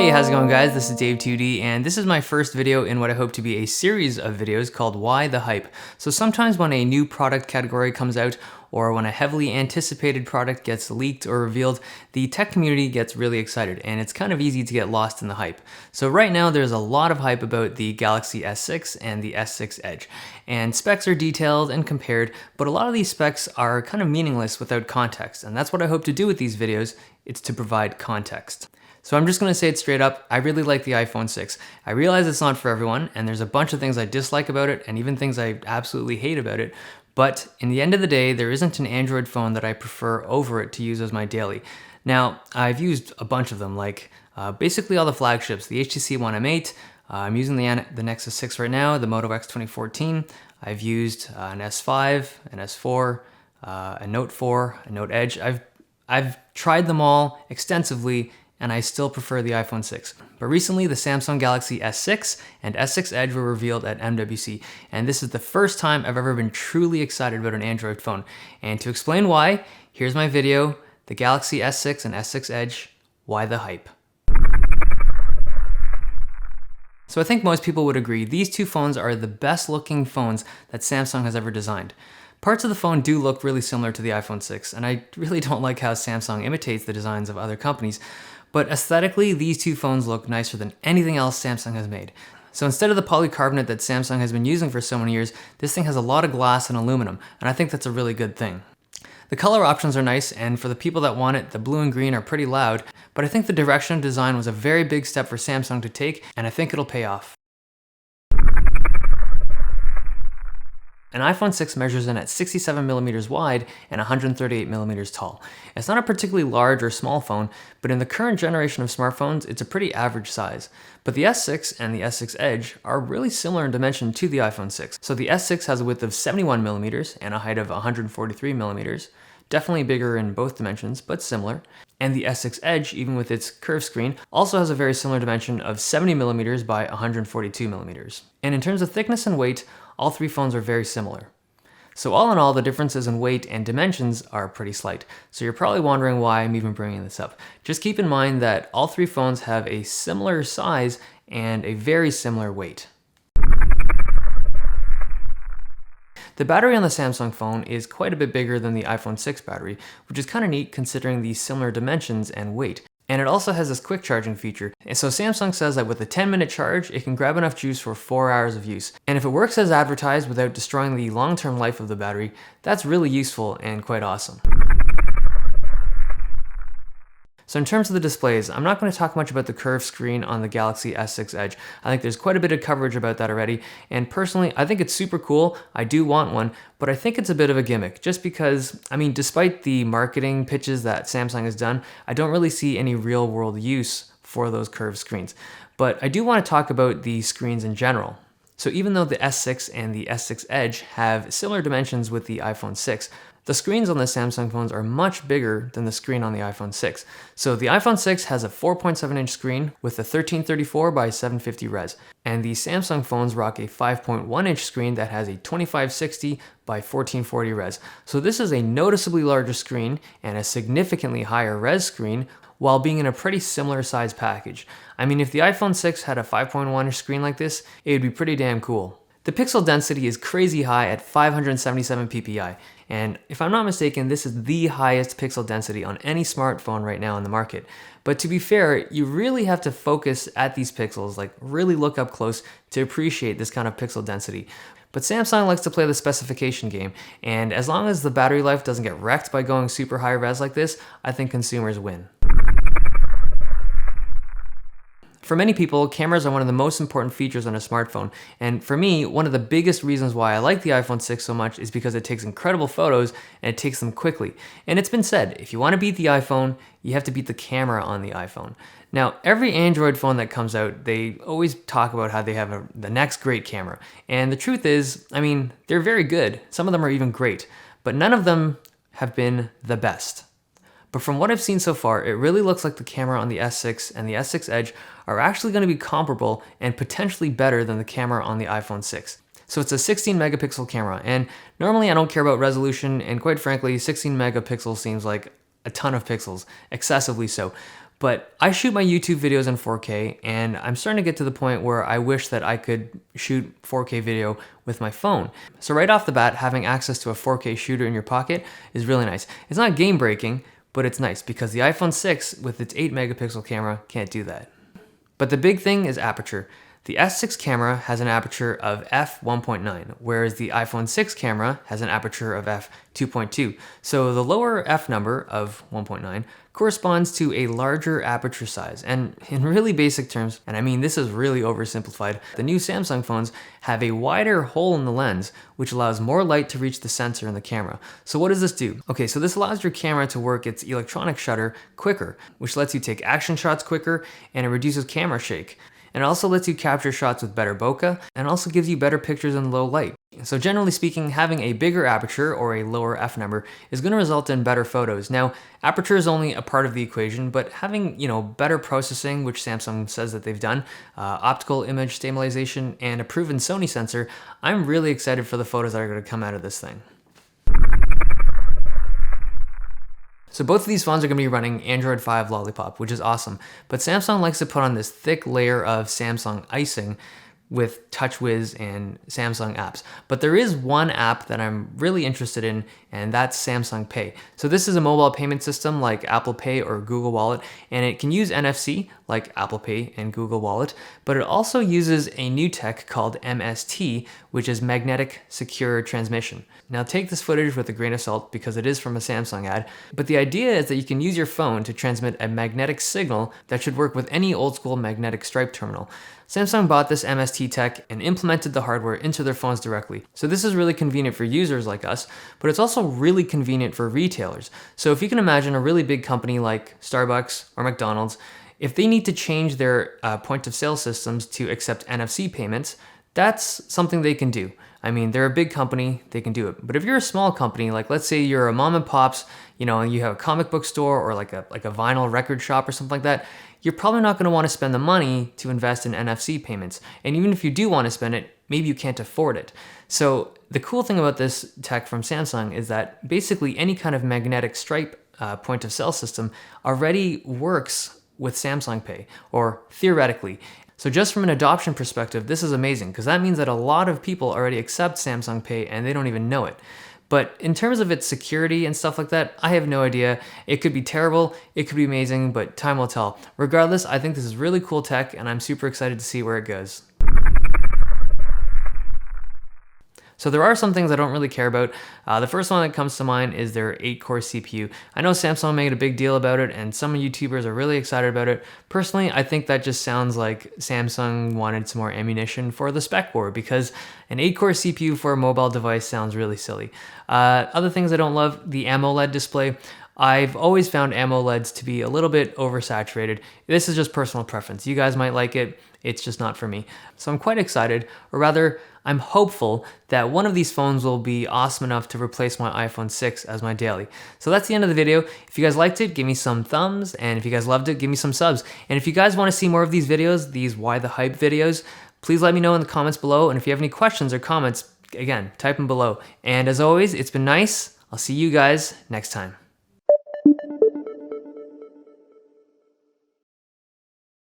Hey, how's it going guys? This is Dave2D and this is my first video in what I hope to be a series of videos called Why the Hype. So sometimes when a new product category comes out or when a heavily anticipated product gets leaked or revealed, the tech community gets really excited and it's kind of easy to get lost in the hype. So right now there's a lot of hype about the Galaxy S6 and the S6 Edge. And specs are detailed and compared, but a lot of these specs are kind of meaningless without context. And that's what I hope to do with these videos, it's to provide context. So I'm just gonna say it straight up, I really like the iPhone 6. I realize it's not for everyone, and there's a bunch of things I dislike about it, and even things I absolutely hate about it, but in the end of the day, there isn't an Android phone that I prefer over it to use as my daily. Now, I've used a bunch of them, like basically all the flagships, the HTC One M8, I'm using the Nexus 6 right now, the Moto X 2014, I've used an S5, an S4, a Note 4, a Note Edge. I've tried them all extensively, and I still prefer the iPhone 6. But recently, the Samsung Galaxy S6 and S6 Edge were revealed at MWC, and this is the first time I've ever been truly excited about an Android phone. And to explain why, here's my video, the Galaxy S6 and S6 Edge, why the hype. So I think most people would agree, these two phones are the best looking phones that Samsung has ever designed. Parts of the phone do look really similar to the iPhone 6, and I really don't like how Samsung imitates the designs of other companies. But aesthetically, these two phones look nicer than anything else Samsung has made. So instead of the polycarbonate that Samsung has been using for so many years, this thing has a lot of glass and aluminum, and I think that's a really good thing. The color options are nice, and for the people that want it, the blue and green are pretty loud, but I think the direction of design was a very big step for Samsung to take, and I think it'll pay off. An iPhone 6 measures in at 67mm wide and 138mm tall. It's not a particularly large or small phone, but in the current generation of smartphones, it's a pretty average size. But the S6 and the S6 Edge are really similar in dimension to the iPhone 6. So the S6 has a width of 71mm and a height of 143mm, definitely bigger in both dimensions, but similar. And the S6 Edge, even with its curved screen, also has a very similar dimension of 70mm by 142mm. And in terms of thickness and weight, all three phones are very similar. So all in all, the differences in weight and dimensions are pretty slight. So you're probably wondering why I'm even bringing this up. Just keep in mind that all three phones have a similar size and a very similar weight. The battery on the Samsung phone is quite a bit bigger than the iPhone 6 battery, which is kind of neat considering the similar dimensions and weight. And it also has this quick charging feature. And so Samsung says that with a 10-minute charge, it can grab enough juice for 4 hours of use. And if it works as advertised without destroying the long-term life of the battery, that's really useful and quite awesome. So in terms of the displays, I'm not going to talk much about the curved screen on the Galaxy S6 Edge. I think there's quite a bit of coverage about that already, and personally, I think it's super cool. I do want one, but I think it's a bit of a gimmick, just because, I mean, despite the marketing pitches that Samsung has done, I don't really see any real-world use for those curved screens. But I do want to talk about the screens in general. So even though the S6 and the S6 Edge have similar dimensions with the iPhone 6, the screens on the Samsung phones are much bigger than the screen on the iPhone 6. So the iPhone 6 has a 4.7-inch screen with a 1334 by 750 res, and the Samsung phones rock a 5.1-inch screen that has a 2560 by 1440 res. So this is a noticeably larger screen and a significantly higher res screen, while being in a pretty similar size package. I mean, if the iPhone 6 had a 5.1-inch screen like this, it would be pretty damn cool. The pixel density is crazy high at 577 ppi, and if I'm not mistaken, this is the highest pixel density on any smartphone right now in the market. But to be fair, you really have to focus at these pixels, like really look up close to appreciate this kind of pixel density. But Samsung likes to play the specification game, and as long as the battery life doesn't get wrecked by going super high res like this, I think consumers win. For many people, cameras are one of the most important features on a smartphone, and for me, one of the biggest reasons why I like the iPhone 6 so much is because it takes incredible photos and it takes them quickly. And it's been said, if you want to beat the iPhone, you have to beat the camera on the iPhone. Now, every Android phone that comes out, they always talk about how they have the next great camera. And the truth is, I mean, they're very good. Some of them are even great, but none of them have been the best. But from what I've seen so far, it really looks like the camera on the S6 and the S6 Edge are actually going to be comparable and potentially better than the camera on the iPhone 6. So it's a 16 megapixel camera, and normally I don't care about resolution, and quite frankly, 16 megapixels seems like a ton of pixels, excessively so. But I shoot my YouTube videos in 4K, and I'm starting to get to the point where I wish that I could shoot 4K video with my phone. So right off the bat, having access to a 4K shooter in your pocket is really nice. It's not game breaking, but it's nice because the iPhone 6 with its 8 megapixel camera can't do that. But the big thing is aperture. The S6 camera has an aperture of f1.9, whereas the iPhone 6 camera has an aperture of f2.2. So the lower f number of 1.9 corresponds to a larger aperture size. And in really basic terms, and I mean this is really oversimplified, the new Samsung phones have a wider hole in the lens, which allows more light to reach the sensor in the camera. So what does this do? Okay, so this allows your camera to work its electronic shutter quicker, which lets you take action shots quicker, and it reduces camera shake. And it also lets you capture shots with better bokeh, and also gives you better pictures in low light. So generally speaking, having a bigger aperture or a lower f number is going to result in better photos. Now, aperture is only a part of the equation, but having, better processing, which Samsung says that they've done, optical image stabilization, and a proven Sony sensor, I'm really excited for the photos that are going to come out of this thing. So both of these phones are going to be running Android 5 Lollipop, which is awesome. But Samsung likes to put on this thick layer of Samsung icing with TouchWiz and Samsung apps. But there is one app that I'm really interested in, and that's Samsung Pay. So this is a mobile payment system like Apple Pay or Google Wallet, and it can use NFC like Apple Pay and Google Wallet, but it also uses a new tech called MST, which is Magnetic Secure Transmission. Now take this footage with a grain of salt because it is from a Samsung ad, but the idea is that you can use your phone to transmit a magnetic signal that should work with any old school magnetic stripe terminal. Samsung bought this MST tech and implemented the hardware into their phones directly. So this is really convenient for users like us, but it's also really convenient for retailers. So if you can imagine a really big company like Starbucks or McDonald's, if they need to change their point of sale systems to accept NFC payments, that's something they can do. I mean, they're a big company, they can do it. But if you're a small company, like let's say you're a mom and pops, and you have a comic book store or like a vinyl record shop or something like that, you're probably not going to want to spend the money to invest in NFC payments. And even if you do want to spend it, maybe you can't afford it. So the cool thing about this tech from Samsung is that basically any kind of magnetic stripe point of sale system already works with Samsung Pay, or theoretically. So just from an adoption perspective, this is amazing because that means that a lot of people already accept Samsung Pay and they don't even know it. But in terms of its security and stuff like that, I have no idea. It could be terrible, it could be amazing, but time will tell. Regardless, I think this is really cool tech and I'm super excited to see where it goes. So there are some things I don't really care about. The first one that comes to mind is their 8-core CPU. I know Samsung made a big deal about it and some YouTubers are really excited about it. Personally, I think that just sounds like Samsung wanted some more ammunition for the spec war because an 8-core CPU for a mobile device sounds really silly. Other things I don't love, the AMOLED display. I've always found AMOLEDs to be a little bit oversaturated. This is just personal preference. You guys might like it, it's just not for me. So I'm quite excited, or rather, I'm hopeful that one of these phones will be awesome enough to replace my iPhone 6 as my daily. So that's the end of the video. If you guys liked it, give me some thumbs, and if you guys loved it, give me some subs. And if you guys want to see more of these videos, these Why the Hype videos, please let me know in the comments below, and if you have any questions or comments, again, type them below. And as always, it's been nice. I'll see you guys next time.